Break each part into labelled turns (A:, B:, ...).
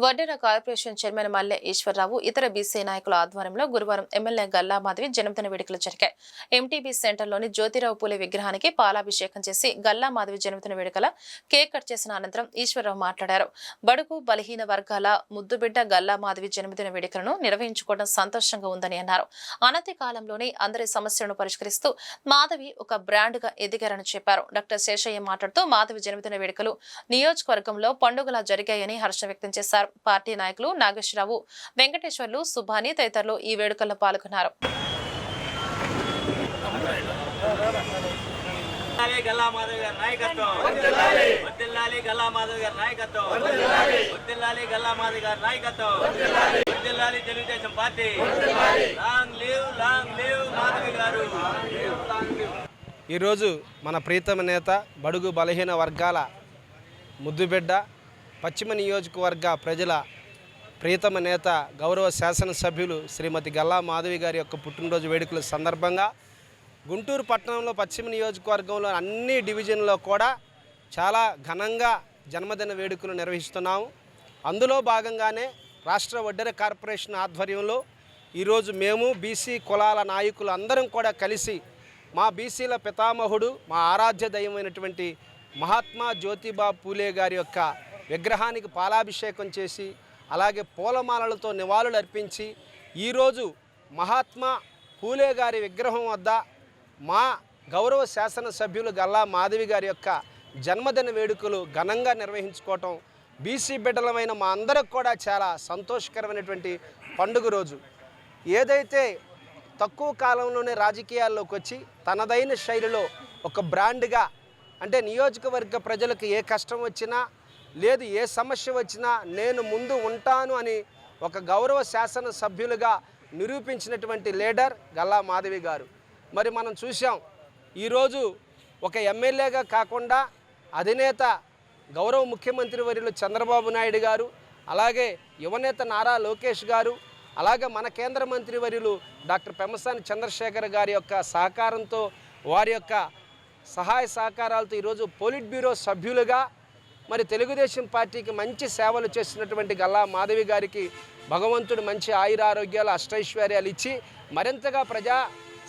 A: వడ్డెర corporation chairman మల్లె ఈశ్వరరావు ఇతర BC నాయకుల ఆధ్వర్యంలో గురువారం ఎమ్మెల్యే గల్లా మాధవి జన్మదిన వేడుకలు జరిగాయి. ఎంటీబీ సెంటర్లోని జ్యోతిరావు పూలే విగ్రహానికి పాలాభిషేకం చేసి గల్లా మాధవి జన్మదిన వేడుకల కేక్ కట్ చేసిన అనంతరం ఈశ్వరరావు మాట్లాడారు. బడుగు బలహీన వర్గాల ముద్దుబిడ్డ గల్లా మాధవి జన్మదిన వేడుకలను నిర్వహించుకోవడం సంతోషంగా ఉందని అన్నారు. అనతి కాలంలోనే అందరి సమస్యలను పరిష్కరిస్తూ మాధవి ఒక బ్రాండ్ గా ఎదిగారని చెప్పారు. డాక్టర్ శేషయ్య మాట్లాడుతూ మాధవి జన్మదిన వేడుకలు నియోజకవర్గంలో పండుగలా జరిగాయని హర్షం వ్యక్తం చేశారు. పార్టీ నాయకులు నాగేశ్వరరావు, వెంకటేశ్వర్లు, సుభాని తదితరులు ఈ వేడుకల్లో పాల్గొన్నారు.
B: ఈరోజు మన ప్రీతమ నేత బడుగు బలహీన వర్గాల ముద్దుబిడ్డ పశ్చిమ నియోజకవర్గ ప్రజల ప్రీతమ నేత గౌరవ శాసనసభ్యులు శ్రీమతి గల్లా మాధవి గారి యొక్క పుట్టినరోజు వేడుకల సందర్భంగా గుంటూరు పట్టణంలో పశ్చిమ నియోజకవర్గంలో అన్ని డివిజన్లో కూడా చాలా ఘనంగా జన్మదిన వేడుకలు నిర్వహిస్తున్నాము. అందులో భాగంగానే రాష్ట్ర వడ్డెర కార్పొరేషన్ ఆధ్వర్యంలో ఈరోజు మేము బీసీ కులాల నాయకులు అందరం కూడా కలిసి మా బీసీల పితామహుడు, మా ఆరాధ్య దైవమైనటువంటి మహాత్మా జ్యోతిబా పూలే గారి యొక్క విగ్రహానికి పాలాభిషేకం చేసి అలాగే పూలమాలలతో నివాళులు అర్పించి ఈరోజు మహాత్మా పూలే గారి విగ్రహం వద్ద మా గౌరవ శాసనసభ్యులు గల్లా మాధవి గారి యొక్క జన్మదిన వేడుకలు ఘనంగా నిర్వహించుకోవటం బీసీ బిడ్డలమైన మా అందరికి కూడా చాలా సంతోషకరమైనటువంటి పండుగ రోజు. ఏదైతే తక్కువ కాలంలోనే రాజకీయాల్లోకి వచ్చి తనదైన శైలిలో ఒక బ్రాండ్గా, అంటే నియోజకవర్గ ప్రజలకు ఏ కష్టం వచ్చినా లేదు ఏ సమస్య వచ్చినా నేను ముందు ఉంటాను అని ఒక గౌరవ శాసనసభ్యులుగా నిరూపించినటువంటి లీడర్ గల్లా మాధవి గారు. మరి మనం చూసాం, ఈరోజు ఒక ఎమ్మెల్యేగా కాకుండా అధినేత గౌరవ ముఖ్యమంత్రి వర్యులు చంద్రబాబు నాయుడు గారు, అలాగే యువనేత నారా లోకేష్ గారు, అలాగే మన కేంద్ర మంత్రి వర్యులు డాక్టర్ పెమ్మసాని చంద్రశేఖర్ గారి యొక్క సహకారంతో, వారి యొక్క సహాయ సహకారాలతో ఈరోజు పోలిట్ బ్యూరో సభ్యులుగా మరి తెలుగుదేశం పార్టీకి మంచి సేవలు చేసినటువంటి గల్లా మాధవి గారికి భగవంతుడు మంచి ఆయురారోగ్యాలు అష్టైశ్వర్యాలు ఇచ్చి మరింతగా ప్రజా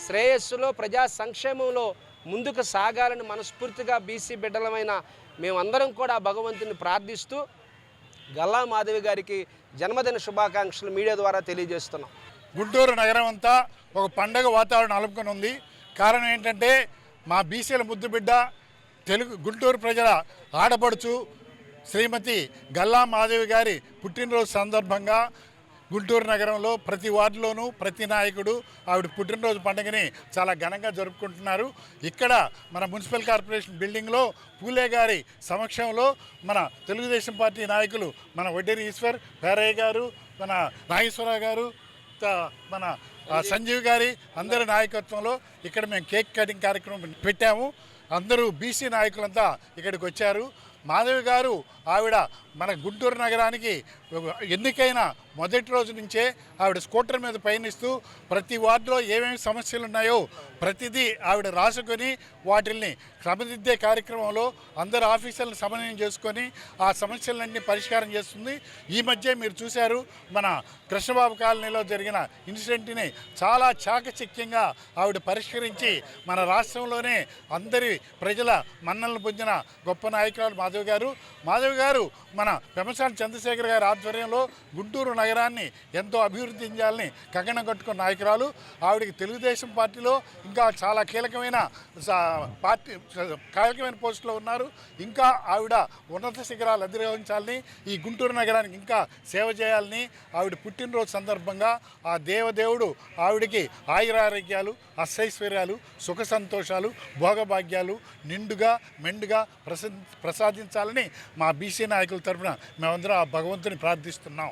B: శ్రేయస్సులో ప్రజా సంక్షేమంలో ముందుకు సాగాలని మనస్ఫూర్తిగా బీసీ బిడ్డలమైన మేమందరం కూడా భగవంతుని ప్రార్థిస్తూ గల్లా మాధవి గారికి జన్మదిన శుభాకాంక్షలు మీడియా ద్వారా తెలియజేస్తున్నాం.
C: గుంటూరు నగరం అంతా ఒక పండగ వాతావరణం అలుపుకొని ఉంది. కారణం ఏంటంటే మా బీసీల ముద్దుబిడ్డ గుంటూరు ప్రజల ఆడపడుచు శ్రీమతి గల్లా మాధవి గారి పుట్టినరోజు సందర్భంగా గుంటూరు నగరంలో ప్రతి వార్డులోనూ ప్రతి నాయకుడు ఆవిడ పుట్టినరోజు పండుగని చాలా ఘనంగా జరుపుకుంటున్నారు. ఇక్కడ మన మున్సిపల్ కార్పొరేషన్ బిల్డింగ్లో పూలే గారి సమక్షంలో మన తెలుగుదేశం పార్టీ నాయకులు మన వడ్డేరి ఈశ్వర్ పేరయ్య గారు, మన నాగేశ్వరరావు గారు, మన సంజీవ్ గారి అందరి నాయకత్వంలో ఇక్కడ మేము కేక్ కటింగ్ కార్యక్రమం పెట్టాము. అందరూ బీసీ నాయకులంతా ఇక్కడికి వచ్చారు. మాధవి గారు ఆవిడ మన గుంటూరు నగరానికి ఎన్నికైన మొదటి రోజు నుంచే ఆవిడ స్కూటర్ మీద పయనిస్తూ ప్రతి వార్డులో ఏమేమి సమస్యలు ఉన్నాయో ప్రతిదీ ఆవిడ రాసుకొని వాటిల్ని క్రమదిద్దే కార్యక్రమంలో అందరు ఆఫీసర్లను సమన్వయం చేసుకొని ఆ సమస్యలన్నీ పరిష్కారం చేస్తుంది. ఈ మధ్య మీరు చూశారు, మన కృష్ణబాబు కాలనీలో జరిగిన ఇన్సిడెంట్ని చాలా చాకచక్యంగా ఆవిడ పరిష్కరించి మన రాష్ట్రంలోనే అందరి ప్రజల మన్నలను పొందిన గొప్ప నాయకురాలు మాధవి గారు మన పెమ్మసాని చంద్రశేఖర్ గారి ఆధ్వర్యంలో గుంటూరు నగరాన్ని ఎంతో అభివృద్ధి చెందాలని కంకణం కట్టుకున్న నాయకురాలు. ఆవిడకి తెలుగుదేశం పార్టీలో ఇంకా చాలా కీలకమైన పోస్టులో ఉన్నారు. ఇంకా ఆవిడ ఉన్నత శిఖరాలు అధిరోహించాలని, ఈ గుంటూరు నగరానికి ఇంకా సేవ చేయాలని ఆవిడ పుట్టినరోజు సందర్భంగా ఆ దేవదేవుడు ఆవిడకి ఆయురారోగ్యాలు, అష్టైశ్వర్యాలు, సుఖ సంతోషాలు, భోగభాగ్యాలు నిండుగా మెండుగా ప్రసాదించాలని మా బీసీ నాయకుల తరఫున మేమందరం ఆ భగవంతుని ప్రార్థిస్తున్నాం.